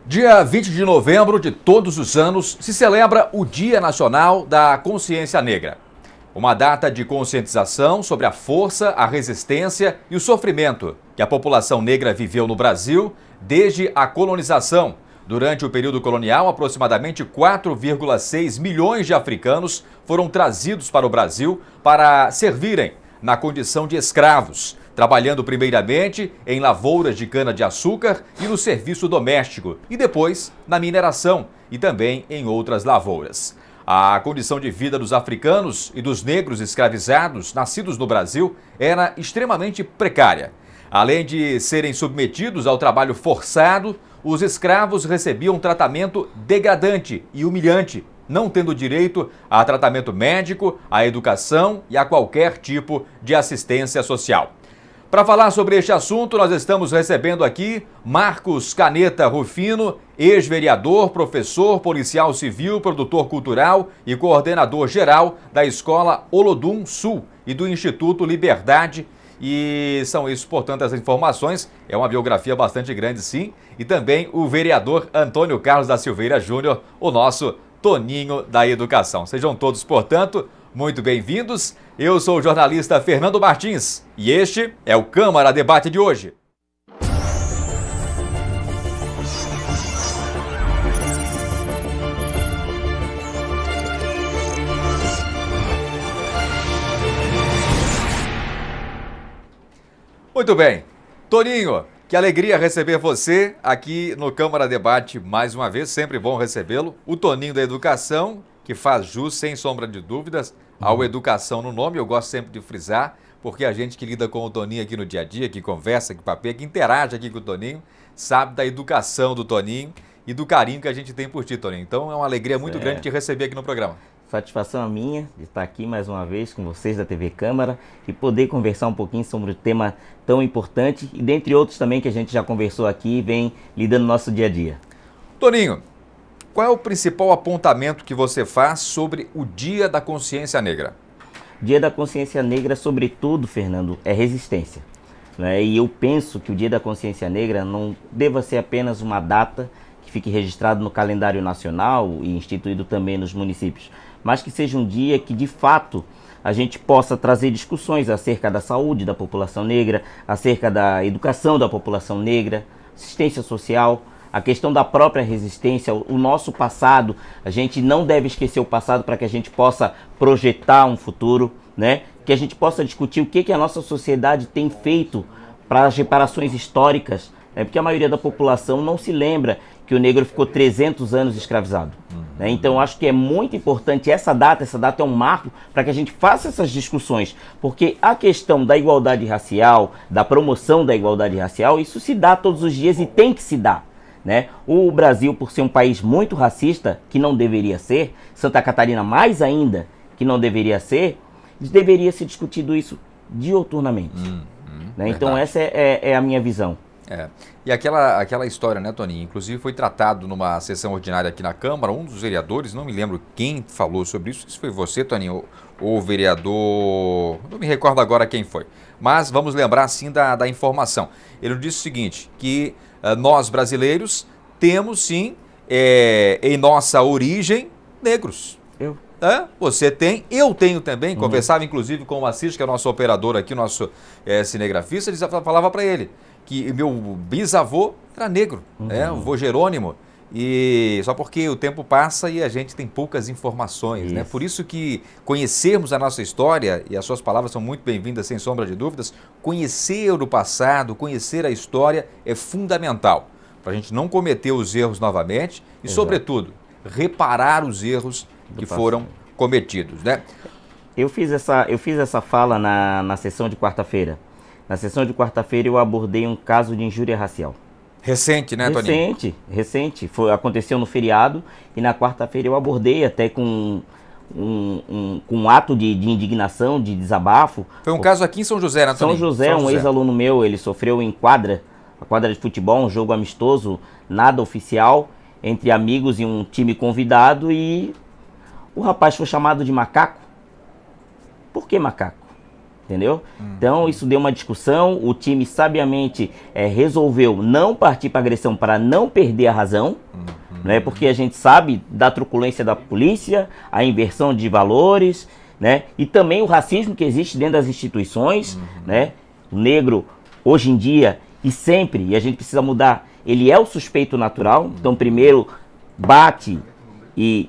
Dia 20 de novembro de todos os anos se celebra o Dia Nacional da Consciência Negra. Uma data de conscientização sobre a força, a resistência e o sofrimento que a população negra viveu no Brasil desde a colonização. Durante o período colonial, aproximadamente 4,6 milhões de africanos foram trazidos para o Brasil para servirem na condição de escravos, trabalhando primeiramente em lavouras de cana-de-açúcar e no serviço doméstico, e depois na mineração e também em outras lavouras. A condição de vida dos africanos e dos negros escravizados nascidos no Brasil era extremamente precária. Além de serem submetidos ao trabalho forçado, os escravos recebiam tratamento degradante e humilhante, não tendo direito a tratamento médico, à educação e a qualquer tipo de assistência social. Para falar sobre este assunto, nós estamos recebendo aqui Marcos Caneta Rufino, ex-vereador, professor, policial civil, produtor cultural e coordenador geral da Escola Olodum Sul e do Instituto Liberdade. E são isso, portanto, as informações. É uma biografia bastante grande, sim. E também o vereador Antônio Carlos da Silveira Júnior, o nosso Toninho da Educação. Sejam todos, portanto, muito bem-vindos. Eu sou o jornalista Fernando Martins e este é o Câmara Debate de hoje. Muito bem. Toninho, que alegria receber você aqui no Câmara Debate mais uma vez, sempre bom recebê-lo. O Toninho da Educação, que faz jus, sem sombra de dúvidas, ao Educação no nome. Eu gosto sempre de frisar, porque a gente que lida com o Toninho aqui no dia a dia, que conversa, que papeia, que interage aqui com o Toninho, sabe da educação do Toninho e do carinho que a gente tem por ti, Toninho. Então é uma alegria muito grande te receber aqui no programa. Satisfação a minha de estar aqui mais uma vez com vocês da TV Câmara e poder conversar um pouquinho sobre um tema tão importante e dentre outros também que a gente já conversou aqui e vem lidando no nosso dia a dia. Toninho, qual é o principal apontamento que você faz sobre o Dia da Consciência Negra? Dia da Consciência Negra, sobretudo, Fernando, é resistência, né? E eu penso que o Dia da Consciência Negra não deva ser apenas uma data que fique registrado no calendário nacional e instituído também nos municípios, mas que seja um dia que, de fato, a gente possa trazer discussões acerca da saúde da população negra, acerca da educação da população negra, assistência social, a questão da própria resistência, o nosso passado. A gente não deve esquecer o passado para que a gente possa projetar um futuro, né? Que a gente possa discutir o que a nossa sociedade tem feito para as reparações históricas, né? Porque a maioria da população não se lembra que o negro ficou 300 anos escravizado. Né? Então, acho que é muito importante essa data é um marco para que a gente faça essas discussões, porque a questão da igualdade racial, da promoção da igualdade racial, isso se dá todos os dias e tem que se dar. Né? O Brasil, por ser um país muito racista, que não deveria ser, Santa Catarina mais ainda, que não deveria ser, deveria ser discutido isso diuturnamente. Né? Então, essa é a minha visão. E aquela história, né, Toninho? Inclusive foi tratado numa sessão ordinária aqui na Câmara, um dos vereadores, não me lembro quem falou sobre isso, se foi você, Toninho, ou o vereador, não me recordo agora quem foi, mas vamos lembrar sim da informação. Ele disse o seguinte, que nós brasileiros temos sim, em nossa origem, negros. Você tem, eu tenho também, conversava inclusive com o Assis, que é o nosso operador aqui, nosso cinegrafista, ele falava para ele que meu bisavô era negro, o vô Jerônimo, e só porque o tempo passa e a gente tem poucas informações, né? Por isso que conhecermos a nossa história, e as suas palavras são muito bem-vindas, sem sombra de dúvidas, conhecer o passado, conhecer a história é fundamental, para a gente não cometer os erros novamente e, sobretudo, reparar os erros que foram cometidos, né? Eu fiz essa fala na sessão de quarta-feira. Na sessão de quarta-feira eu abordei um caso de injúria racial. Recente, né, Toninho? Recente. Aconteceu no feriado e na quarta-feira eu abordei até com um ato de indignação, de desabafo. Foi um caso aqui em São José, né, Toninho? São José, um ex-aluno meu, ele sofreu em quadra de futebol, um jogo amistoso, nada oficial, entre amigos e um time convidado, e o rapaz foi chamado de macaco. Por que macaco? Entendeu? Então isso deu uma discussão, o time sabiamente resolveu não partir para agressão para não perder a razão, né? Porque a gente sabe da truculência da polícia, a inversão de valores, né? E também o racismo que existe dentro das instituições, né? O negro hoje em dia e sempre, e a gente precisa mudar, ele é o suspeito natural, então primeiro bate e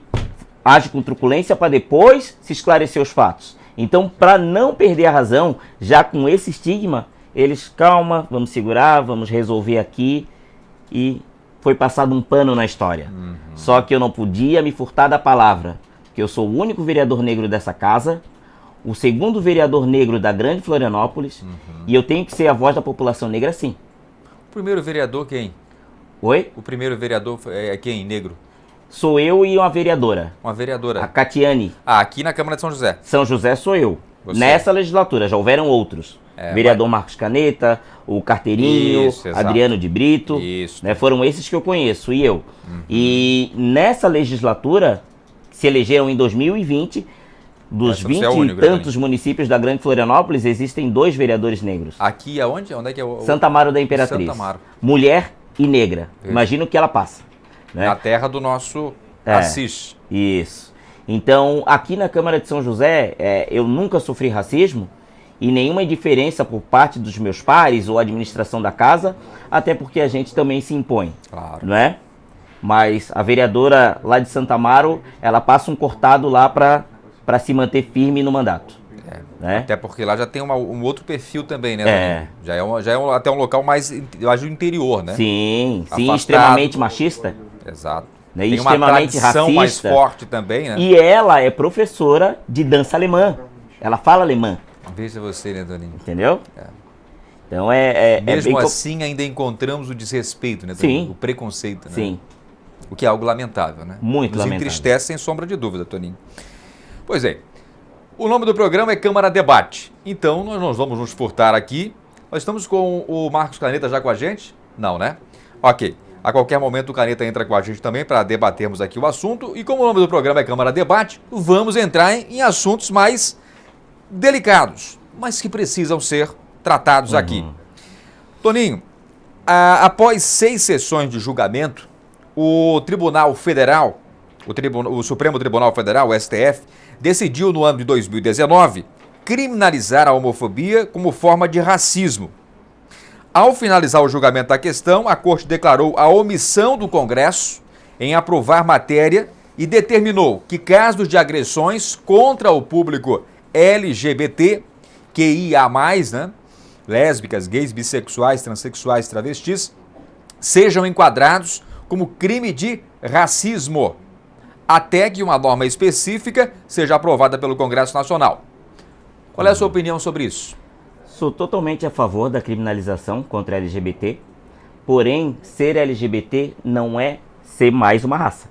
age com truculência para depois se esclarecer os fatos. Então, para não perder a razão, já com esse estigma, eles, calma, vamos segurar, vamos resolver aqui, e foi passado um pano na história. Só que eu não podia me furtar da palavra, porque eu sou o único vereador negro dessa casa, o segundo vereador negro da Grande Florianópolis, e eu tenho que ser a voz da população negra, sim. O primeiro vereador quem? Oi? O primeiro vereador é quem, negro? Sou eu e uma vereadora. Uma vereadora. A Catiane. Ah, aqui na Câmara de São José. São José sou eu. Você. Nessa legislatura, já houveram outros. Vereador Marcos Caneta, o Carteirinho, Isso, exato. Adriano de Brito. Isso. Né, foram esses que eu conheço, e eu. E nessa legislatura, que se elegeram em 2020, dos Essa 20 você é o único, e tantos municípios da Grande Florianópolis, existem 2 vereadores negros. Aqui aonde? Onde é que é o... Santa Amaro da Imperatriz. Santa Amaro. Mulher e negra. Imagina o que ela passa. Né? Na terra do nosso Assis. Isso. Então, aqui na Câmara de São José, eu nunca sofri racismo e nenhuma indiferença por parte dos meus pares ou administração da casa, até porque a gente também se impõe, Claro. não é? Mas a vereadora lá de Santa Amaro, ela passa um cortado lá para se manter firme no mandato. Né? Até porque lá já tem um outro perfil também, né? Já é até um local mais, eu acho, interior, né? Sim, Afastado. extremamente machista. Exato. Né? Tem uma Extremamente tradição racista. mais forte também, né? E ela é professora de dança alemã. Ela fala alemã. Veja você, né, Toninho? Entendeu? Então Mesmo bem assim, ainda encontramos o desrespeito, né, Toninho? Sim. O preconceito, né? Sim, O que é algo lamentável, né? Muito Nos lamentável. entristece, sem sombra de dúvida, Toninho. Pois é. O nome do programa é Câmara Debate. Então, nós não vamos nos furtar aqui. Nós estamos com o Marcos Caneta já com a gente? Não, né? Ok. A qualquer momento o Caneta entra com a gente também para debatermos aqui o assunto. E como o nome do programa é Câmara Debate, vamos entrar em assuntos mais delicados, mas que precisam ser tratados aqui. Toninho, após 6 sessões de julgamento, o Tribunal Federal, o Supremo Tribunal Federal, o STF, decidiu no ano de 2019 criminalizar a homofobia como forma de racismo. Ao finalizar o julgamento da questão, a Corte declarou a omissão do Congresso em aprovar matéria e determinou que casos de agressões contra o público LGBT, QIA+, né, lésbicas, gays, bissexuais, transexuais, travestis, sejam enquadrados como crime de racismo, até que uma norma específica seja aprovada pelo Congresso Nacional. Qual é a sua opinião sobre isso? sou totalmente a favor da criminalização contra LGBT, porém, ser LGBT não é ser mais uma raça,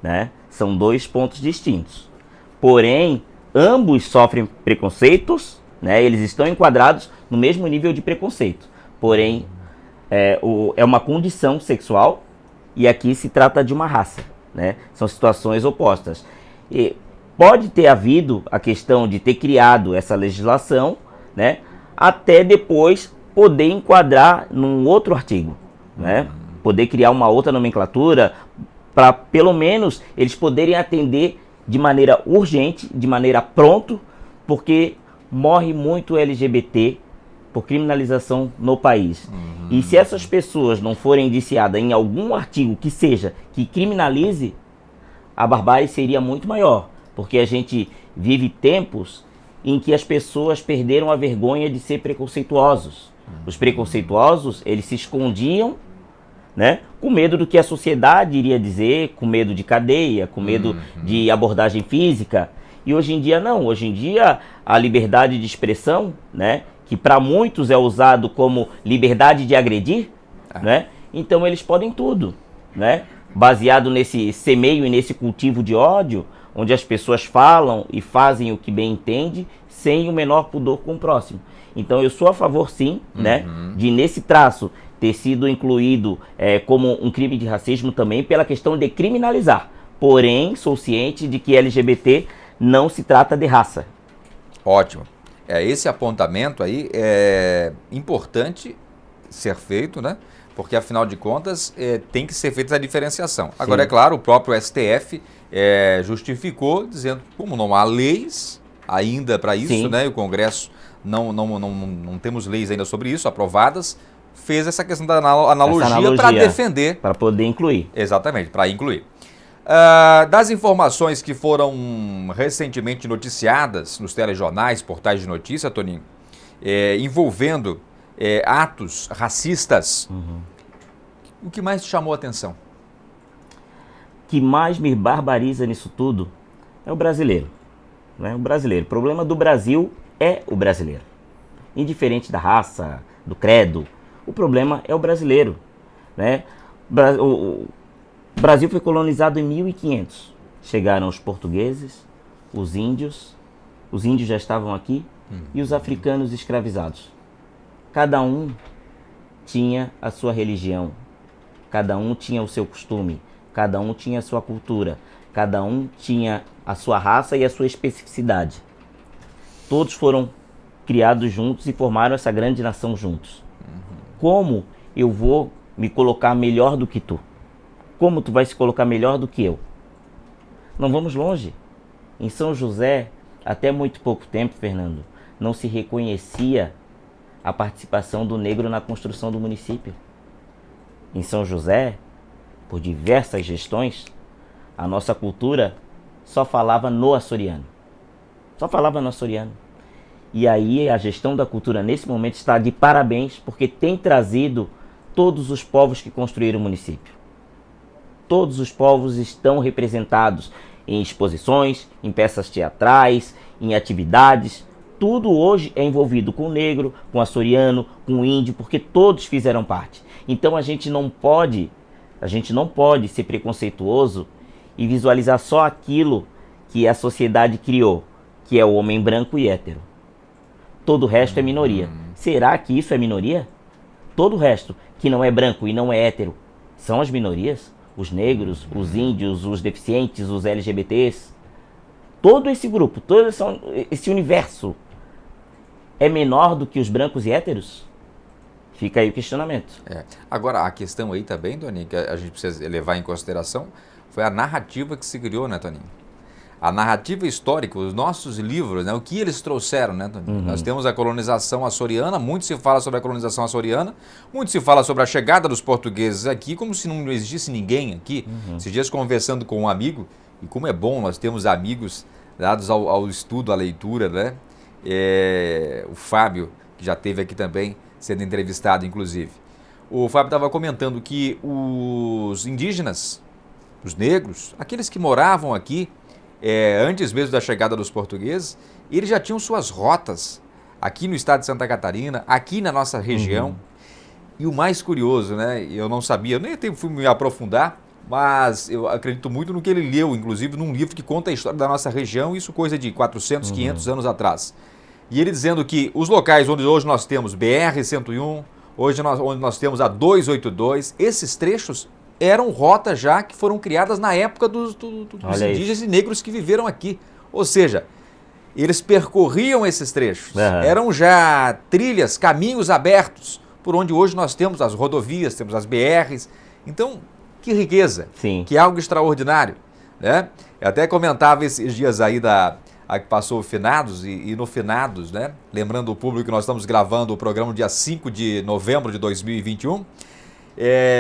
né? São 2 pontos distintos. Porém, ambos sofrem preconceitos, né? Eles estão enquadrados no mesmo nível de preconceito. Porém, é uma condição sexual e aqui se trata de uma raça, né? São situações opostas. E pode ter havido a questão de ter criado essa legislação, né? Até depois poder enquadrar num outro artigo, né? Poder criar uma outra nomenclatura para pelo menos eles poderem atender de maneira urgente, de maneira pronto, porque morre muito LGBT por criminalização no país. E se essas pessoas não forem indiciadas em algum artigo que seja, que criminalize, a barbárie seria muito maior, porque a gente vive tempos em que as pessoas perderam a vergonha de ser preconceituosos. Os preconceituosos, eles se escondiam, né, com medo do que a sociedade iria dizer, com medo de cadeia, com medo de abordagem física. E hoje em dia não, hoje em dia a liberdade de expressão, né, que para muitos é usado como liberdade de agredir, né, então eles podem tudo, né, baseado nesse semeio e nesse cultivo de ódio, onde as pessoas falam e fazem o que bem entende, sem o menor pudor com o próximo. Então eu sou a favor sim, né, de nesse traço ter sido incluído como um crime de racismo também pela questão de criminalizar. Porém, sou ciente de que LGBT não se trata de raça. Ótimo. Esse apontamento aí é importante ser feito, né? Porque, afinal de contas, tem que ser feita a diferenciação. Sim. Agora, é claro, o próprio STF justificou, dizendo que como não há leis ainda para isso, sim, né? E o Congresso não temos leis ainda sobre isso, aprovadas, fez essa questão da analogia para defender. Para poder incluir. Exatamente, para incluir. Das informações que foram recentemente noticiadas nos telejornais, portais de notícia, Toninho, envolvendo atos racistas, o que mais te chamou a atenção? O que mais me barbariza nisso tudo é o brasileiro. Né? O brasileiro. O problema do Brasil é o brasileiro. Indiferente da raça, do credo, o problema é o brasileiro. Né? O Brasil foi colonizado em 1500. Chegaram os portugueses, os índios já estavam aqui, e os africanos escravizados. Cada um tinha a sua religião, cada um tinha o seu costume, cada um tinha a sua cultura, cada um tinha a sua raça e a sua especificidade. Todos foram criados juntos e formaram essa grande nação juntos. Como eu vou me colocar melhor do que tu? Como tu vai se colocar melhor do que eu? Não vamos longe. Em São José, até muito pouco tempo, Fernando, não se reconhecia a participação do negro na construção do município. Em São José, por diversas gestões, a nossa cultura só falava no açoriano. Só falava no açoriano. E aí a gestão da cultura nesse momento está de parabéns, porque tem trazido todos os povos que construíram o município. Todos os povos estão representados em exposições, em peças teatrais, em atividades. Tudo hoje é envolvido com o negro, com o açoriano, com o índio, porque todos fizeram parte. Então a gente não pode ser preconceituoso e visualizar só aquilo que a sociedade criou, que é o homem branco e hétero. Todo o resto é minoria. Será que isso é minoria? Todo o resto que não é branco e não é hétero são as minorias? Os negros, os índios, os deficientes, os LGBTs? Todo esse grupo, todo esse universo é menor do que os brancos e héteros? Fica aí o questionamento. Agora, a questão aí também, Toninho, que a gente precisa levar em consideração, foi a narrativa que se criou, né, Toninho? A narrativa histórica, os nossos livros, né, o que eles trouxeram, né, Toninho? Nós temos a colonização açoriana, muito se fala sobre a colonização açoriana, muito se fala sobre a chegada dos portugueses aqui, como se não existisse ninguém aqui. Esses dias conversando com um amigo, e como é bom nós temos amigos dados ao estudo, à leitura, né? O Fábio, que já esteve aqui também, sendo entrevistado, inclusive. O Fábio estava comentando que os indígenas, os negros, aqueles que moravam aqui, antes mesmo da chegada dos portugueses, eles já tinham suas rotas aqui no estado de Santa Catarina, aqui na nossa região. E o mais curioso, né? Eu não sabia, eu nem fui me aprofundar, mas eu acredito muito no que ele leu, inclusive num livro que conta a história da nossa região, isso coisa de 400, 500 anos atrás. E ele dizendo que os locais onde hoje nós temos BR-101, onde nós temos a 282, esses trechos eram rotas já que foram criadas na época dos indígenas e negros que viveram aqui. Ou seja, eles percorriam esses trechos. Eram já trilhas, caminhos abertos, por onde hoje nós temos as rodovias, temos as BRs. Então, que riqueza, sim, que algo extraordinário, né? Eu até comentava esses dias aí a que passou o Finados, e no Finados, né? Lembrando o público que nós estamos gravando o programa dia 5 de novembro de 2021,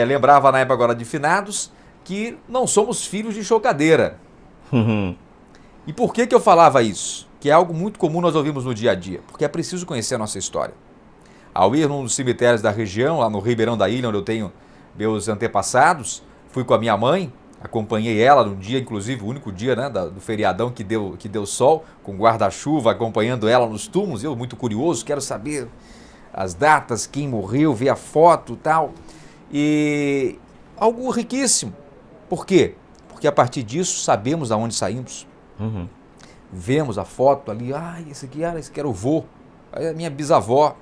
lembrava na época agora de Finados que não somos filhos de chocadeira. E por que eu falava isso? Que é algo muito comum nós ouvimos no dia a dia, porque é preciso conhecer a nossa história. Ao ir num dos cemitérios da região, lá no Ribeirão da Ilha, onde eu tenho meus antepassados, fui com a minha mãe, acompanhei ela num dia, inclusive, o único dia, né, do feriadão que deu sol, com guarda-chuva, acompanhando ela nos túmulos. Eu, muito curioso, quero saber as datas, quem morreu, ver a foto e tal. E algo riquíssimo. Por quê? Porque a partir disso sabemos de onde saímos. Vemos a foto ali, esse aqui era o vô, a minha bisavó.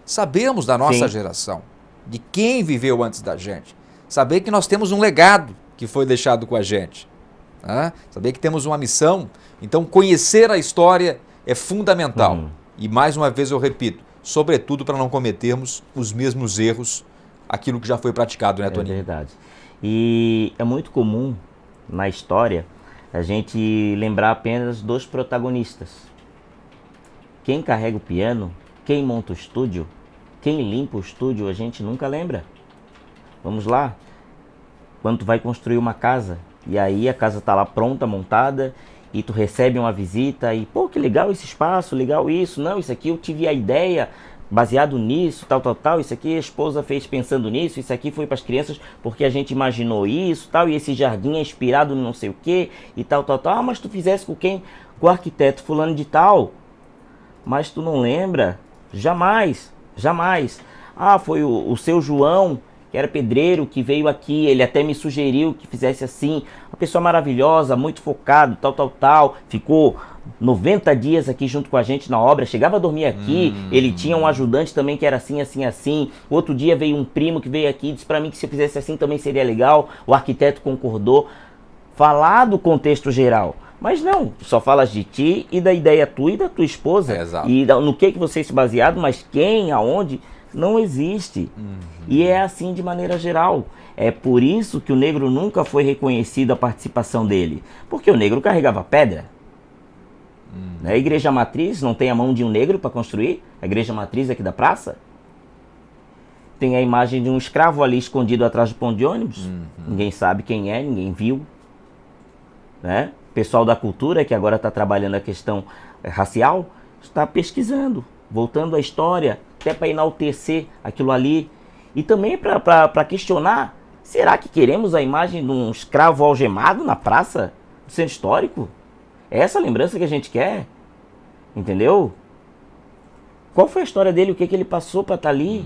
Sabemos da nossa geração, de quem viveu antes da gente. Saber que nós temos um legado que foi deixado com a gente. Saber que temos uma missão. Então, conhecer a história é fundamental. E mais uma vez eu repito, sobretudo para não cometermos os mesmos erros, aquilo que já foi praticado, né, Toninho? É verdade. E é muito comum na história a gente lembrar apenas dos protagonistas. Quem carrega o piano, quem monta o estúdio, quem limpa o estúdio, a gente nunca lembra. Vamos lá. Quando tu vai construir uma casa, e aí a casa está lá pronta, montada, e tu recebe uma visita e, pô, que legal esse espaço, legal isso, não, isso aqui eu tive a ideia baseado nisso, tal, isso aqui a esposa fez pensando nisso, isso aqui foi para as crianças porque a gente imaginou isso, tal, e esse jardim é inspirado no não sei o que, e tal, mas tu fizesse com quem? Com o arquiteto fulano de tal, mas tu não lembra? Jamais, jamais. Ah, foi o seu João, que era pedreiro, que veio aqui, ele até me sugeriu que fizesse assim, uma pessoa maravilhosa, muito focado, tal, ficou 90 dias aqui junto com a gente na obra, chegava a dormir aqui, ele tinha um ajudante também que era assim, outro dia veio um primo que veio aqui e disse pra mim que se eu fizesse assim também seria legal, o arquiteto concordou, falar do contexto geral. Mas não, só falas de ti e da ideia tua e da tua esposa, e no que vocês se basearam, mas quem, aonde... Não existe. E é assim de maneira geral. É por isso que o negro nunca foi reconhecido a participação dele. Porque o negro carregava pedra. A igreja matriz não tem a mão de um negro para construir? A igreja matriz aqui da praça? Tem a imagem de um escravo ali escondido atrás do ponto de ônibus. Ninguém sabe quem é, ninguém viu. Né? O pessoal da cultura, que agora está trabalhando a questão racial, está pesquisando, voltando à história, até para enaltecer aquilo ali. E também para questionar, será que queremos a imagem de um escravo algemado na praça do centro histórico? É essa a lembrança que a gente quer? Entendeu? Qual foi a história dele? O que ele passou para estar ali?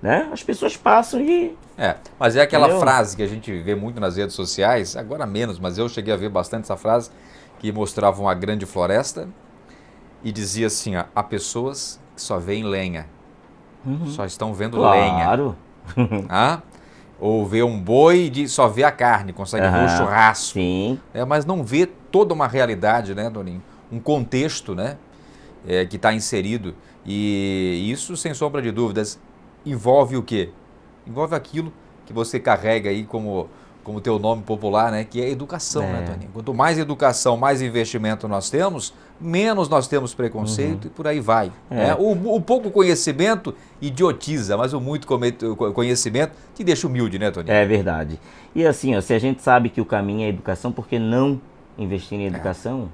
Né? As pessoas passam e... mas é aquela frase que a gente vê muito nas redes sociais, agora menos, mas eu cheguei a ver bastante essa frase, que mostrava uma grande floresta e dizia assim, ó, há pessoas que só veem lenha, só estão vendo lenha. Ou vê um boi e só vê a carne, consegue ver o churrasco. Sim. Mas não vê toda uma realidade, né, Toninho? Um contexto, né, que está inserido. E isso, sem sombra de dúvidas, envolve o quê? Envolve aquilo que você carrega aí como teu nome popular, né? Que é educação, né, Toninho? Quanto mais educação, mais investimento nós temos, menos nós temos preconceito e por aí vai. Né? O pouco conhecimento idiotiza, mas o muito conhecimento te deixa humilde, né, Toninho? É verdade. E assim, ó, se a gente sabe que o caminho é a educação, por que não investir em educação?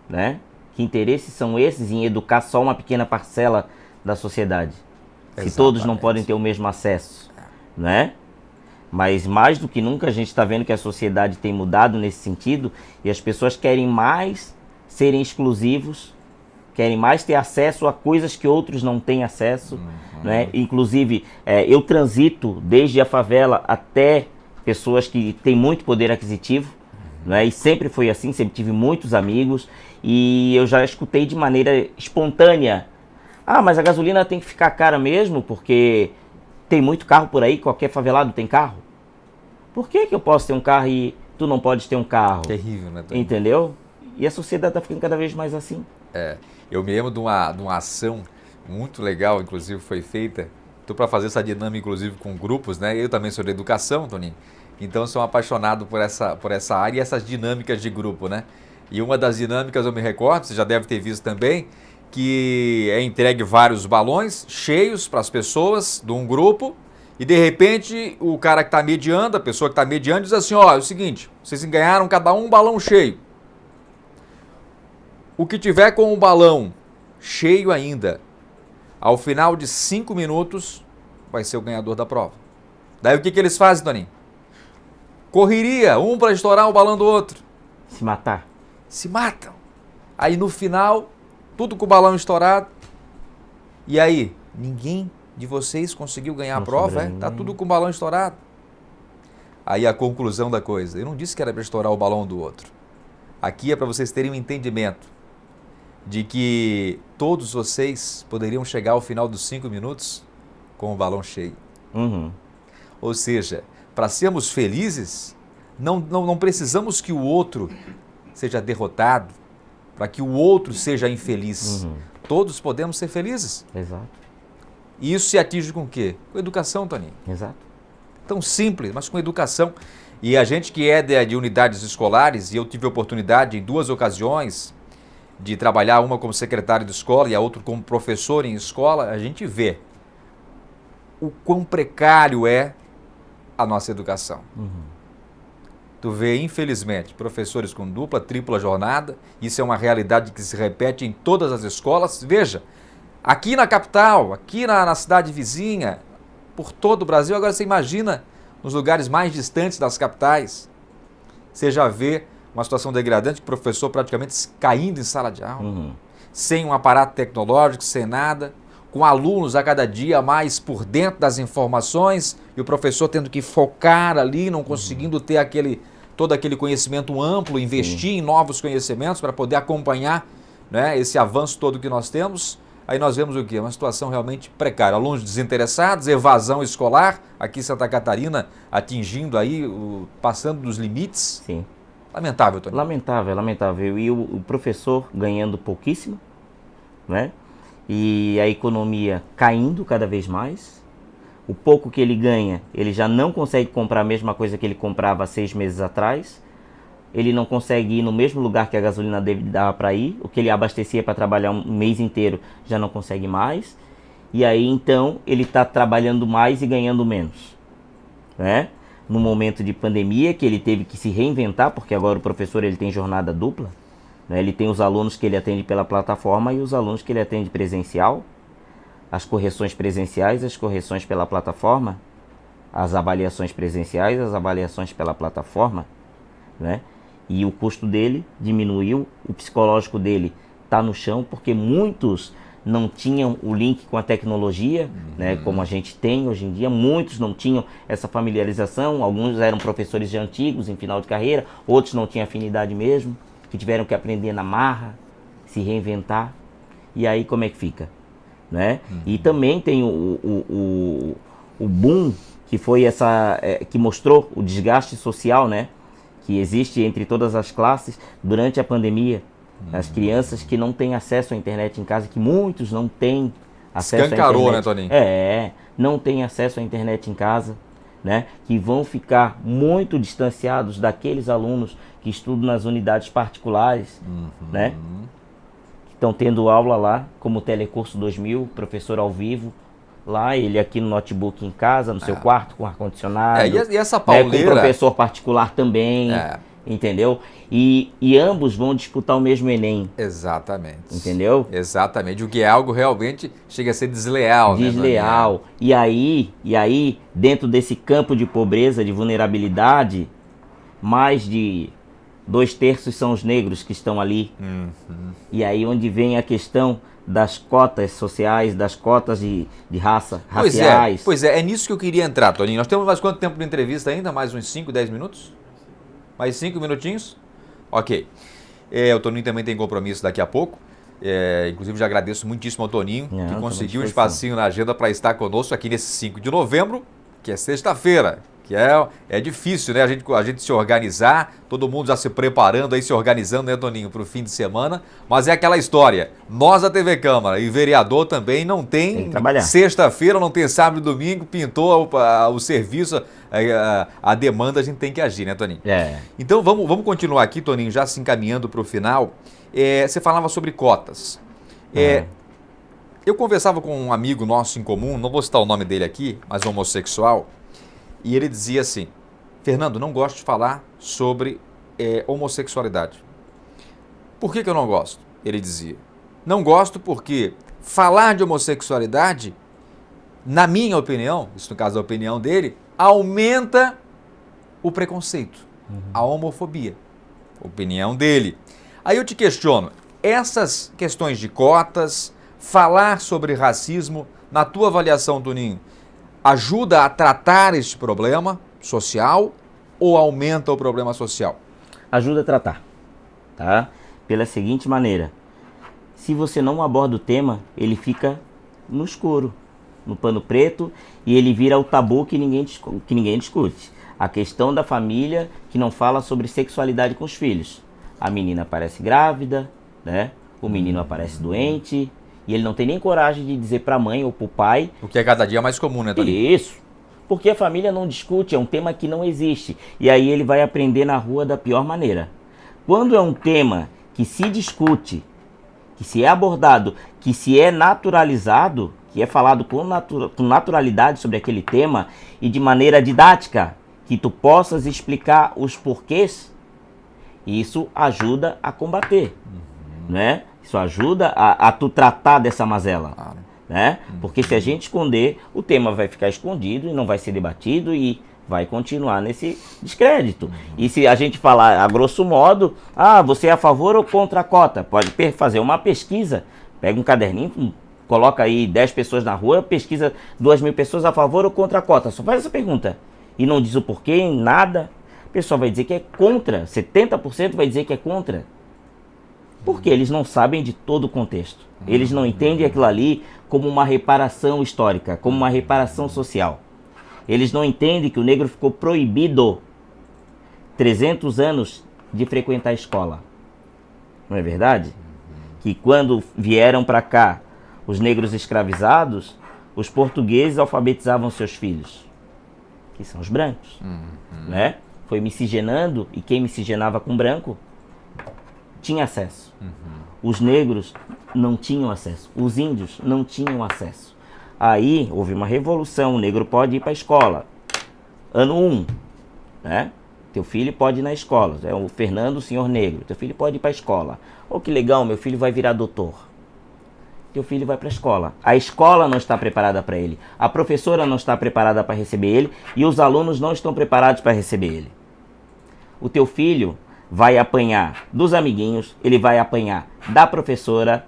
Né? Que interesses são esses em educar só uma pequena parcela da sociedade? Exatamente. Se todos não podem ter o mesmo acesso, né? Mas mais do que nunca a gente está vendo que a sociedade tem mudado nesse sentido e as pessoas querem mais serem exclusivos, querem mais ter acesso a coisas que outros não têm acesso. Né? Inclusive, eu transito desde a favela até pessoas que têm muito poder aquisitivo, né? E sempre foi assim, sempre tive muitos amigos e eu já escutei de maneira espontânea: ah, mas a gasolina tem que ficar cara mesmo porque tem muito carro por aí, qualquer favelado tem carro. Por que eu posso ter um carro e tu não podes ter um carro? Terrível, né? Entendeu? E a sociedade está ficando cada vez mais assim. Eu me lembro de uma ação muito legal, inclusive foi feita, para fazer essa dinâmica, inclusive com grupos, né? Eu também sou da educação, Toninho, então sou apaixonado por essa área e essas dinâmicas de grupo, né? E uma das dinâmicas eu me recordo, você já deve ter visto também, que é entregue vários balões cheios para as pessoas de um grupo e de repente o cara que está mediando, a pessoa que está mediando diz assim, ó, é o seguinte, vocês ganharam cada um balão cheio. O que tiver com o balão cheio ainda, ao final de 5 minutos, vai ser o ganhador da prova. Daí o que eles fazem, Toninho? Correria, um para estourar o balão do outro. Se matar. Se matam. Aí no final, tudo com o balão estourado. E aí, ninguém de vocês conseguiu ganhar a prova, Tá tudo com o balão estourado. Aí a conclusão da coisa. Eu não disse que era para estourar o balão do outro. Aqui é para vocês terem um entendimento de que todos vocês poderiam chegar ao final dos 5 minutos com o balão cheio. Ou seja, para sermos felizes, não precisamos que o outro seja derrotado, para que o outro seja infeliz. Todos podemos ser felizes. Exato. E isso se atinge com o quê? Com educação, Toninho. Exato. Tão simples, mas com educação. E a gente que é de unidades escolares, e eu tive a oportunidade em 2 ocasiões de trabalhar, uma como secretário de escola e a outra como professor em escola, a gente vê o quão precário é a nossa educação. Tu vê, infelizmente, professores com dupla, tripla jornada, isso é uma realidade que se repete em todas as escolas. Veja, aqui na capital, aqui na cidade vizinha, por todo o Brasil, agora você imagina nos lugares mais distantes das capitais, você já vê uma situação degradante, o professor praticamente caindo em sala de aula, sem um aparato tecnológico, sem nada, com alunos a cada dia mais por dentro das informações e o professor tendo que focar ali, não conseguindo ter todo aquele conhecimento amplo, investir em novos conhecimentos para poder acompanhar, né, esse avanço todo que nós temos. Aí nós vemos o quê? Uma situação realmente precária. Alunos desinteressados, evasão escolar, aqui em Santa Catarina atingindo aí, passando dos limites. Sim. Lamentável, Tony. Lamentável, lamentável. E o professor ganhando pouquíssimo, né? E a economia caindo cada vez mais. O pouco que ele ganha, ele já não consegue comprar a mesma coisa que ele comprava 6 meses atrás. Ele não consegue ir no mesmo lugar que a gasolina dele dava para ir. O que ele abastecia para trabalhar um mês inteiro já não consegue mais. E aí então ele está trabalhando mais e ganhando menos, né? No momento de pandemia que ele teve que se reinventar, porque agora o professor ele tem jornada dupla, né? Ele tem os alunos que ele atende pela plataforma e os alunos que ele atende presencial. As correções presenciais, as correções pela plataforma, as avaliações presenciais, as avaliações pela plataforma, né? E o custo dele diminuiu, o psicológico dele está no chão, porque muitos não tinham o link com a tecnologia, né, como a gente tem hoje em dia. Muitos não tinham essa familiarização, alguns eram professores já antigos, em final de carreira, outros não tinham afinidade mesmo, que tiveram que aprender na marra, se reinventar. E aí como é que fica? Né? E também tem o boom, que foi que mostrou o desgaste social, né, que existe entre todas as classes durante a pandemia. As crianças que não têm acesso à internet em casa, que muitos não têm acesso à internet. Escancarou, né, Toninho? Não têm acesso à internet em casa, né? Que vão ficar muito distanciados daqueles alunos que estudam nas unidades particulares, né? Que estão tendo aula lá, como o Telecurso 2000, professor ao vivo, lá, ele aqui no notebook em casa, no seu quarto, com ar-condicionado. E essa pauleira... Com professor particular também, entendeu? E ambos vão disputar o mesmo Enem. Exatamente. Entendeu? Exatamente. O que é algo realmente chega a ser desleal, né? Desleal. E aí, dentro desse campo de pobreza, de vulnerabilidade, mais de 2/3 são os negros que estão ali. E aí onde vem a questão das cotas sociais, das cotas de raça, raciais. Pois é nisso que eu queria entrar, Toninho. Nós temos mais quanto tempo de entrevista ainda? Mais uns 5, 10 minutos? Mais 5 minutinhos? Ok. O Toninho também tem compromisso daqui a pouco. Inclusive, já agradeço muitíssimo ao Toninho, que conseguiu um espacinho na agenda para estar conosco aqui nesse 5 de novembro, que é sexta-feira. Que é difícil, né? A gente se organizar, todo mundo já se preparando aí, se organizando, né, Toninho, para o fim de semana. Mas é aquela história, nós da TV Câmara e vereador também não tem sexta-feira, não tem sábado e domingo, pintou o serviço, a demanda a gente tem que agir, né, Toninho? Então vamos continuar aqui, Toninho, já se encaminhando para o final. Você falava sobre cotas. Eu conversava com um amigo nosso em comum, não vou citar o nome dele aqui, mas homossexual. E ele dizia assim: Fernando, não gosto de falar sobre homossexualidade. Por que eu não gosto? Ele dizia. Não gosto porque falar de homossexualidade, na minha opinião, isso no caso da opinião dele, aumenta o preconceito, a homofobia. Opinião dele. Aí eu te questiono, essas questões de cotas, falar sobre racismo, na tua avaliação, Toninho, ajuda a tratar este problema social ou aumenta o problema social? Ajuda a tratar, tá? Pela seguinte maneira: se você não aborda o tema, ele fica no escuro, no pano preto, e ele vira o tabu que ninguém discute. A questão da família que não fala sobre sexualidade com os filhos. A menina aparece grávida, né? O menino aparece doente e ele não tem nem coragem de dizer para a mãe ou para o pai. O que é cada dia mais comum, né, Toninho? Isso. Porque a família não discute, é um tema que não existe. E aí ele vai aprender na rua da pior maneira. Quando é um tema que se discute, que se é abordado, que se é naturalizado, que é falado com naturalidade sobre aquele tema e de maneira didática, que tu possas explicar os porquês, isso ajuda a combater, né? Isso ajuda a tu tratar dessa mazela, né? Porque se a gente esconder, o tema vai ficar escondido e não vai ser debatido e vai continuar nesse descrédito. E se a gente falar a grosso modo, você é a favor ou contra a cota? Pode fazer uma pesquisa, pega um caderninho, coloca aí 10 pessoas na rua, pesquisa 2.000 pessoas a favor ou contra a cota. Só faz essa pergunta e não diz o porquê, nada. O pessoal vai dizer que é contra, 70% vai dizer que é contra. Porque eles não sabem de todo o contexto. Eles não entendem aquilo ali como uma reparação histórica, como uma reparação social. Eles não entendem que o negro ficou proibido 300 anos de frequentar a escola. Não é verdade? Que quando vieram para cá os negros escravizados, os portugueses alfabetizavam seus filhos, que são os brancos. Né? Foi miscigenando, e quem miscigenava com branco tinha acesso. Os negros não tinham acesso. Os índios não tinham acesso. Aí houve uma revolução, o negro pode ir para a escola. Ano 1, né? Teu filho pode ir na escola. É o Fernando, o senhor negro. Teu filho pode ir para a escola. Oh, que legal, meu filho vai virar doutor. Teu filho vai para a escola. A escola não está preparada para ele. A professora não está preparada para receber ele. E os alunos não estão preparados para receber ele. O teu filho vai apanhar dos amiguinhos, ele vai apanhar da professora,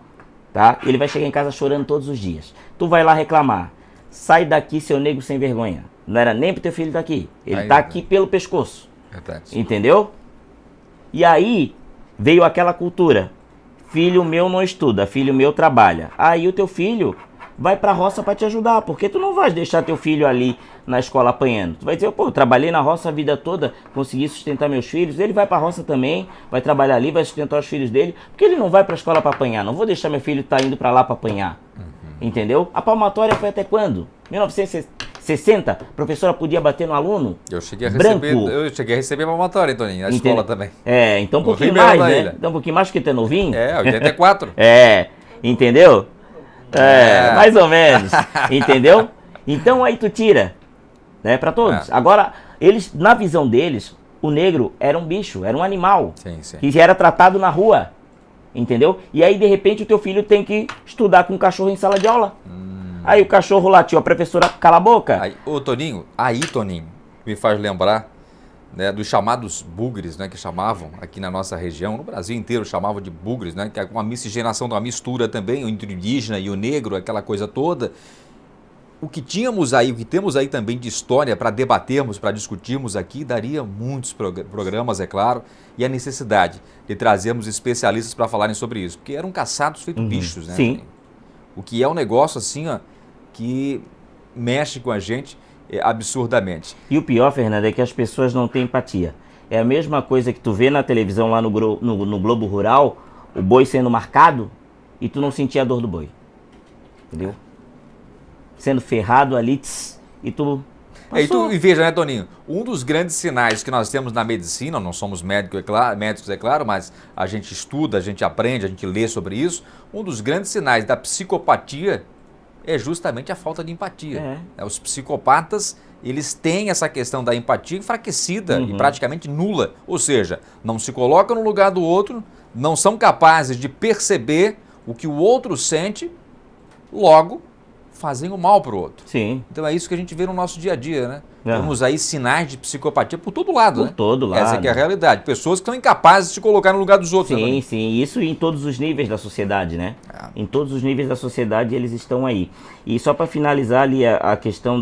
tá? Ele vai chegar em casa chorando todos os dias. Tu vai lá reclamar. Sai daqui, seu negro sem vergonha. Não era nem pro teu filho estar aqui. Ele tá aqui pelo pescoço. Verdade. Entendeu? E aí veio aquela cultura. Filho meu não estuda, filho meu trabalha. Aí o teu filho vai pra roça para te ajudar, porque tu não vai deixar teu filho ali na escola apanhando. Tu vai dizer, pô, eu trabalhei na roça a vida toda, consegui sustentar meus filhos. Ele vai pra roça também, vai trabalhar ali, vai sustentar os filhos dele, porque ele não vai pra escola para apanhar. Não vou deixar meu filho estar indo pra lá para apanhar. Entendeu? A palmatória foi até quando? 1960, a professora podia bater no aluno? Eu cheguei a branco. receber palmatória, Toninho, na escola também. Então um pouquinho mais, né? Então um pouquinho mais, porque tu é novinho. 84. Entendeu? Mais ou menos. Entendeu? Então aí tu tira, né, para todos. Agora, eles, na visão deles, o negro era um bicho, era um animal. Sim, sim. Que era tratado na rua. Entendeu? E aí, de repente, o teu filho tem que estudar com um cachorro em sala de aula. Aí o cachorro latiu, a professora cala a boca. Aí, Toninho, me faz lembrar, né, dos chamados bugres, né, que chamavam aqui na nossa região, no Brasil inteiro chamavam de bugres, né, que é uma miscigenação, uma mistura também, entre o indígena e o negro, aquela coisa toda. O que tínhamos aí, o que temos aí também de história para debatermos, para discutirmos aqui, daria muitos programas, é claro, e a necessidade de trazermos especialistas para falarem sobre isso, porque eram caçados feito bichos, né? Sim. O que é um negócio assim, ó, que mexe com a gente absurdamente. E o pior, Fernando, é que as pessoas não têm empatia. É a mesma coisa que tu vê na televisão lá no Globo Rural, o boi sendo marcado e tu não sentia a dor do boi. Entendeu? Sendo ferrado ali, e tu passou. E veja, né, Toninho? Um dos grandes sinais que nós temos na medicina, não somos médicos, é claro, mas a gente estuda, a gente aprende, a gente lê sobre isso. Um dos grandes sinais da psicopatia é justamente a falta de empatia. Os psicopatas, eles têm essa questão da empatia enfraquecida e praticamente nula. Ou seja, não se colocam no lugar do outro, não são capazes de perceber o que o outro sente, logo fazem o mal para o outro. Sim. Então é isso que a gente vê no nosso dia a dia, né? Temos aí sinais de psicopatia por todo lado, né? Por todo lado. Essa que é a realidade. Pessoas que são incapazes de se colocar no lugar dos outros. Sim, sim. Isso em todos os níveis da sociedade, né? Em todos os níveis da sociedade eles estão aí. E só para finalizar ali a questão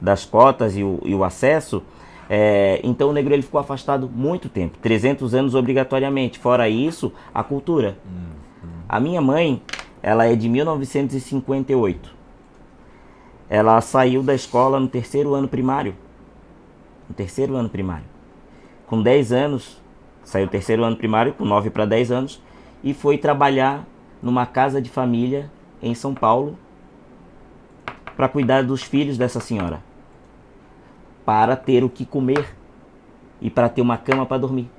das cotas e o acesso, então o negro ele ficou afastado muito tempo, 300 anos obrigatoriamente. Fora isso, a cultura. A minha mãe, ela é de 1958. Ela saiu da escola no terceiro ano primário. Com 10 anos, saiu terceiro ano primário, com 9 para 10 anos, e foi trabalhar numa casa de família em São Paulo para cuidar dos filhos dessa senhora, para ter o que comer e para ter uma cama para dormir.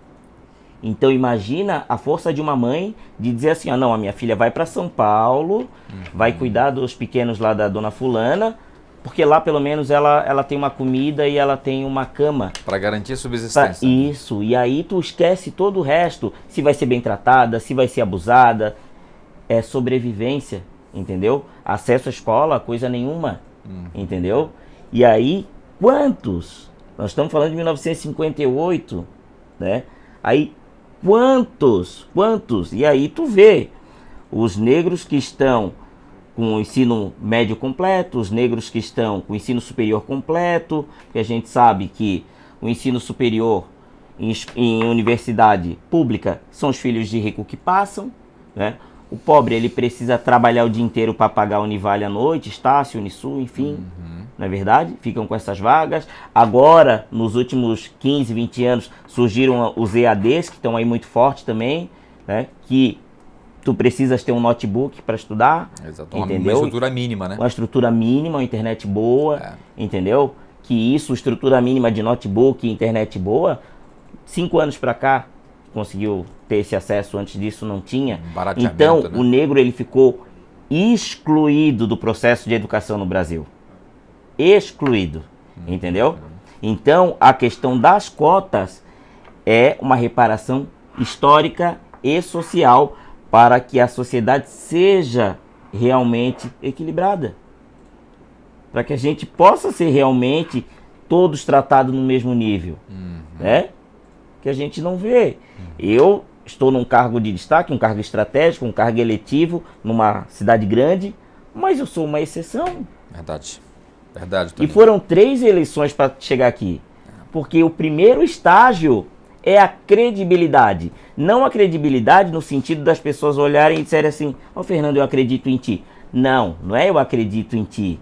Então imagina a força de uma mãe de dizer assim, não, a minha filha vai para São Paulo, vai cuidar dos pequenos lá da dona fulana, porque lá pelo menos ela tem uma comida e ela tem uma cama. Para garantir a subsistência. Isso, e aí tu esquece todo o resto, se vai ser bem tratada, se vai ser abusada. É sobrevivência, entendeu? Acesso à escola, coisa nenhuma, entendeu? E aí, quantos? Nós estamos falando de 1958, né? Aí, quantos? E aí tu vê os negros que estão com o ensino médio completo, os negros que estão com o ensino superior completo, porque a gente sabe que o ensino superior em universidade pública são os filhos de rico que passam, né? O pobre, ele precisa trabalhar o dia inteiro para pagar a Univale à noite, Estácio, Unisul, enfim, não é verdade? Ficam com essas vagas. Agora, nos últimos 15, 20 anos, surgiram os EADs, que estão aí muito fortes também, né? Que tu precisas ter um notebook para estudar. Exato. Entendeu? Uma estrutura mínima, né? Uma estrutura mínima, uma internet boa, entendeu? Que isso, estrutura mínima de notebook e internet boa, 5 anos para cá, conseguiu ter esse acesso, antes disso não tinha. Então, né? O negro, ele ficou excluído do processo de educação no Brasil. Excluído, entendeu? Então, a questão das cotas é uma reparação histórica e social para que a sociedade seja realmente equilibrada. Para que a gente possa ser realmente todos tratados no mesmo nível, né? Que a gente não vê. Eu estou num cargo de destaque, um cargo estratégico, um cargo eletivo, numa cidade grande, mas eu sou uma exceção. Verdade. Verdade. E foram 3 eleições para chegar aqui. Porque o primeiro estágio é a credibilidade. Não a credibilidade no sentido das pessoas olharem e disserem assim, Fernando, eu acredito em ti. Não, não é eu acredito em ti.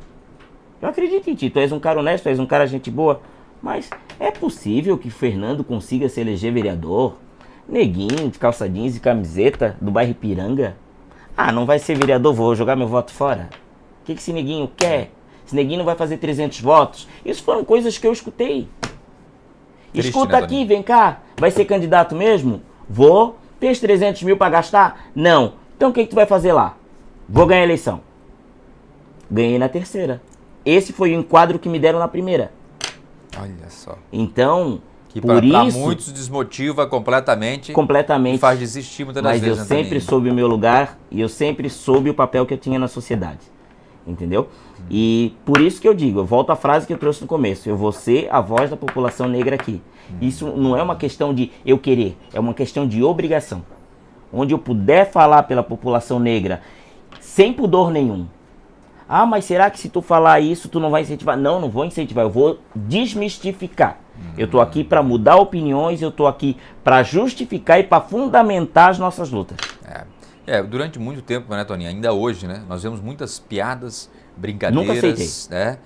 Eu acredito em ti, tu és um cara honesto, tu és um cara gente boa. Mas é possível que Fernando consiga se eleger vereador? Neguinho, de calça jeans e camiseta, do bairro Ipiranga? Não vai ser vereador, vou jogar meu voto fora. O que esse neguinho quer? Esse neguinho não vai fazer 300 votos? Isso foram coisas que eu escutei. Triste, escuta, né, aqui, vem cá, vai ser candidato mesmo? Vou. Tem os 300 mil para gastar? Não. Então o que tu vai fazer lá? Vou ganhar a eleição. Ganhei na terceira. Esse foi o enquadro que me deram na primeira. Olha só. Então, que por isso, muitos desmotiva completamente. E faz desistir muitas das vezes. Mas eu sempre soube o meu lugar e eu sempre soube o papel que eu tinha na sociedade. Entendeu? E por isso que eu digo, eu volto à frase que eu trouxe no começo, eu vou ser a voz da população negra aqui. Isso não é uma questão de eu querer, é uma questão de obrigação. Onde eu puder falar pela população negra, sem pudor nenhum. Mas será que se tu falar isso, tu não vai incentivar? Não, não vou incentivar, eu vou desmistificar. Eu tô aqui para mudar opiniões, eu tô aqui para justificar e para fundamentar as nossas lutas. Durante muito tempo, né, Toninho? Ainda hoje, né? Nós vemos muitas piadas, brincadeiras. Nunca aceitei. Né?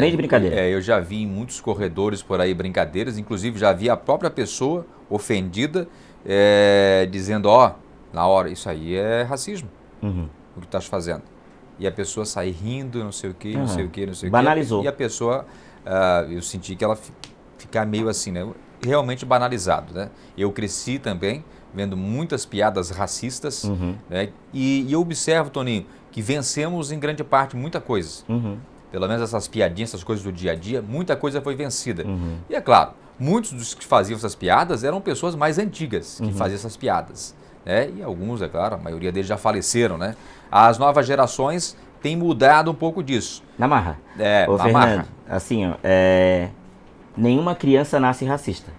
Nem de brincadeira. Eu já vi em muitos corredores por aí brincadeiras, inclusive já vi a própria pessoa ofendida dizendo, na hora, isso aí é racismo, o que estás fazendo. E a pessoa sai rindo, não sei o que, não sei o que, não sei o que. Banalizou. E a pessoa, eu senti que ela ficar meio assim, né? Realmente banalizado, né? Eu cresci também vendo muitas piadas racistas, né? E eu observo, Toninho, que vencemos em grande parte muita coisa. Pelo menos essas piadinhas, essas coisas do dia a dia, muita coisa foi vencida. E é claro, muitos dos que faziam essas piadas eram pessoas mais antigas que faziam essas piadas. Né? E alguns, é claro, a maioria deles já faleceram, né? As novas gerações têm mudado um pouco disso. Na marra. Fernando, assim, nenhuma criança nasce racista.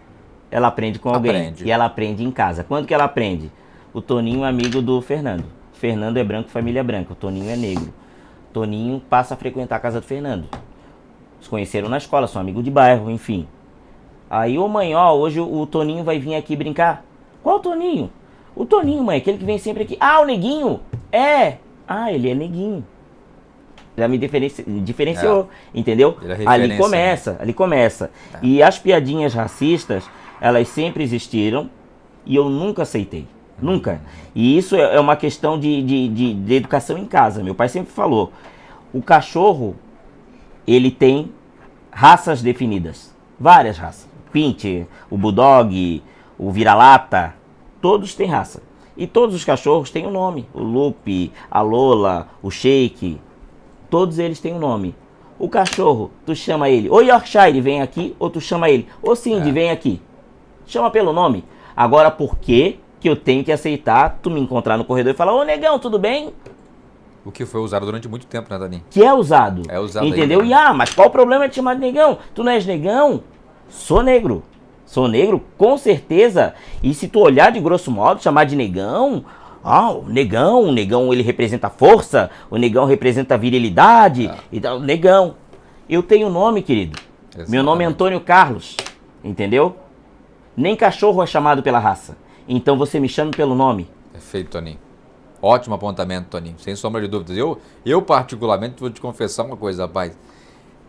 Ela aprende com alguém. E ela aprende em casa. Quando que ela aprende? O Toninho é amigo do Fernando. Fernando é branco, família branca. O Toninho é negro. Toninho passa a frequentar a casa do Fernando. Se conheceram na escola, são amigos de bairro, enfim. Aí, mãe, hoje o Toninho vai vir aqui brincar. Qual Toninho? O Toninho, mãe, aquele que vem sempre aqui. O Neguinho? Ele é Neguinho. Já me diferenciou, entendeu? Ali começa. E as piadinhas racistas, elas sempre existiram e eu nunca aceitei. Nunca. E isso é uma questão de educação em casa. Meu pai sempre falou, o cachorro, ele tem raças definidas. Várias raças. O Pincher, o Bulldog, o Vira-Lata, todos têm raça. E todos os cachorros têm um nome. O Lupe, a Lola, o Shake, todos eles têm um nome. O cachorro, tu chama ele, ô Yorkshire, vem aqui, ou tu chama ele, ô Cindy, vem aqui. Chama pelo nome. Agora, por que eu tenho que aceitar tu me encontrar no corredor e falar, ô negão, tudo bem? O que foi usado durante muito tempo, né, Toninho? Que é usado. É usado. Entendeu? Aí, E mas qual o problema de chamar de negão? Tu não és negão? Sou negro. Sou negro, com certeza. E se tu olhar de grosso modo, chamar de negão, o negão ele representa força, o negão representa virilidade, então, negão. Eu tenho nome, querido. Exatamente. Meu nome é Antônio Carlos, entendeu? Nem cachorro é chamado pela raça. Então você me chama pelo nome. Perfeito, Toninho. Ótimo apontamento, Toninho, sem sombra de dúvidas. Eu particularmente, vou te confessar uma coisa, rapaz.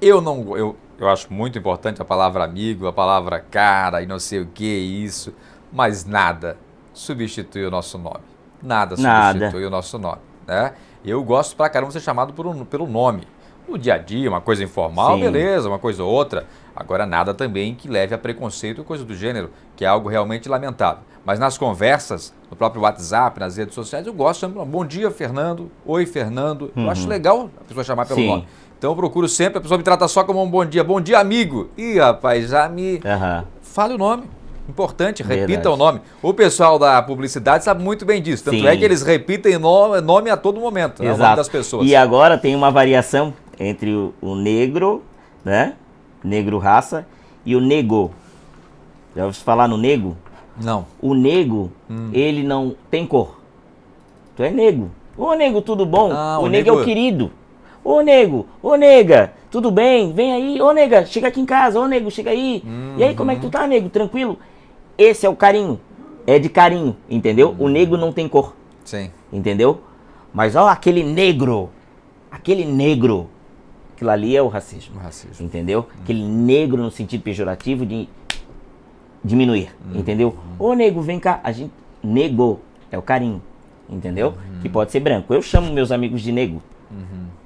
Eu acho muito importante a palavra amigo, a palavra cara e não sei o que, isso, mas nada substitui o nosso nome. Nada substitui o nosso nome, né? Eu gosto pra caramba de ser chamado pelo nome. No dia a dia, uma coisa informal, sim, beleza, uma coisa ou outra. Agora, nada também que leve a preconceito ou coisa do gênero, que é algo realmente lamentável. Mas nas conversas, no próprio WhatsApp, nas redes sociais, eu gosto de chamar, bom dia, Fernando, oi, Fernando. Eu acho legal a pessoa chamar pelo nome. Então eu procuro sempre, a pessoa me trata só como um bom dia, amigo. Ih, rapaz, já me... Fale o nome. Importante, repita o nome. O pessoal da publicidade sabe muito bem disso. Tanto é que eles repitem nome a todo momento, né, o nome das pessoas. E agora tem uma variação entre o negro, né? Negro raça, e o nego. Já ouviu falar no nego? Não. O nego, ele não tem cor. Tu é nego. Ô nego, tudo bom? O nego é o querido. Ô nego, ô nega, tudo bem? Vem aí, ô nega, chega aqui em casa, ô nego, chega aí. E aí, como é que tu tá, nego? Tranquilo? Esse é o carinho, é de carinho, entendeu? O nego não tem cor. Sim. Entendeu? Mas ó, aquele negro, aquilo ali é o racismo. Entendeu? Aquele negro no sentido pejorativo de diminuir, entendeu? Ô nego, vem cá, a gente, nego é o carinho, entendeu? Que pode ser branco. Eu chamo meus amigos de nego.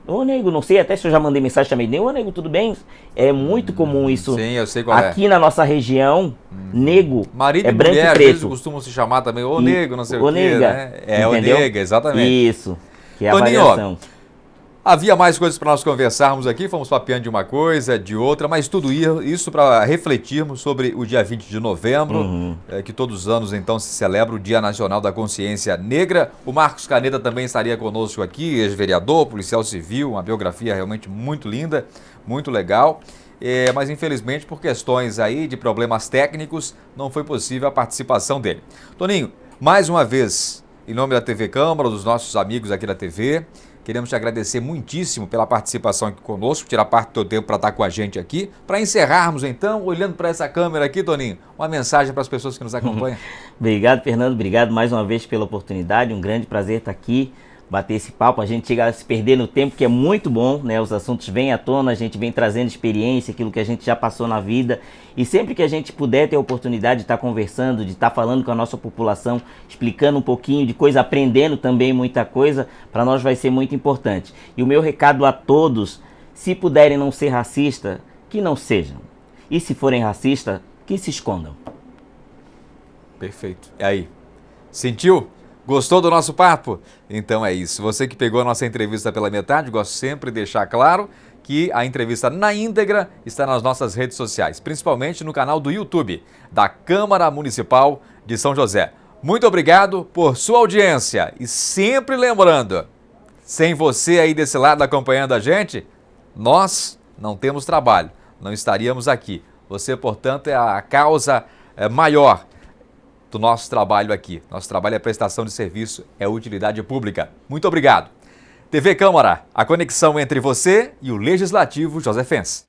Ô nego, não sei até se eu já mandei mensagem também. Ô nego, tudo bem? É muito comum isso. Sim, eu sei qual aqui na nossa região, nego marido é branco mulher, e preto. Às vezes costumam se chamar também, ô nego, não sei o quê, nega, né? É, entendeu? o nega, exatamente. Isso, que é Toninho, a variação. Havia mais coisas para nós conversarmos aqui, fomos papeando de uma coisa, de outra, mas tudo isso para refletirmos sobre o dia 20 de novembro, que todos os anos então se celebra o Dia Nacional da Consciência Negra. O Marcos Caneda também estaria conosco aqui, ex-vereador, policial civil, uma biografia realmente muito linda, muito legal. Mas infelizmente por questões aí de problemas técnicos não foi possível a participação dele. Toninho, mais uma vez, em nome da TV Câmara, dos nossos amigos aqui da TV, queremos te agradecer muitíssimo pela participação aqui conosco, tirar parte do teu tempo para estar com a gente aqui. Para encerrarmos então, olhando para essa câmera aqui, Toninho, uma mensagem para as pessoas que nos acompanham. Obrigado, Fernando, obrigado mais uma vez pela oportunidade, um grande prazer estar aqui, bater esse papo, a gente chega a se perder no tempo, que é muito bom, né? Os assuntos vêm à tona, a gente vem trazendo experiência, aquilo que a gente já passou na vida, e sempre que a gente puder ter a oportunidade de estar conversando, de estar falando com a nossa população, explicando um pouquinho de coisa, aprendendo também muita coisa, para nós vai ser muito importante. E o meu recado a todos, se puderem não ser racista, que não sejam. E se forem racistas, que se escondam. Perfeito. E aí? Sentiu? Gostou do nosso papo? Então é isso. Você que pegou a nossa entrevista pela metade, gosto sempre de deixar claro que a entrevista na íntegra está nas nossas redes sociais, principalmente no canal do YouTube da Câmara Municipal de São José. Muito obrigado por sua audiência e sempre lembrando, sem você aí desse lado acompanhando a gente, nós não temos trabalho, não estaríamos aqui. Você, portanto, é a causa maior do nosso trabalho aqui. Nosso trabalho é prestação de serviço, é utilidade pública. Muito obrigado. TV Câmara, a conexão entre você e o Legislativo Josefense.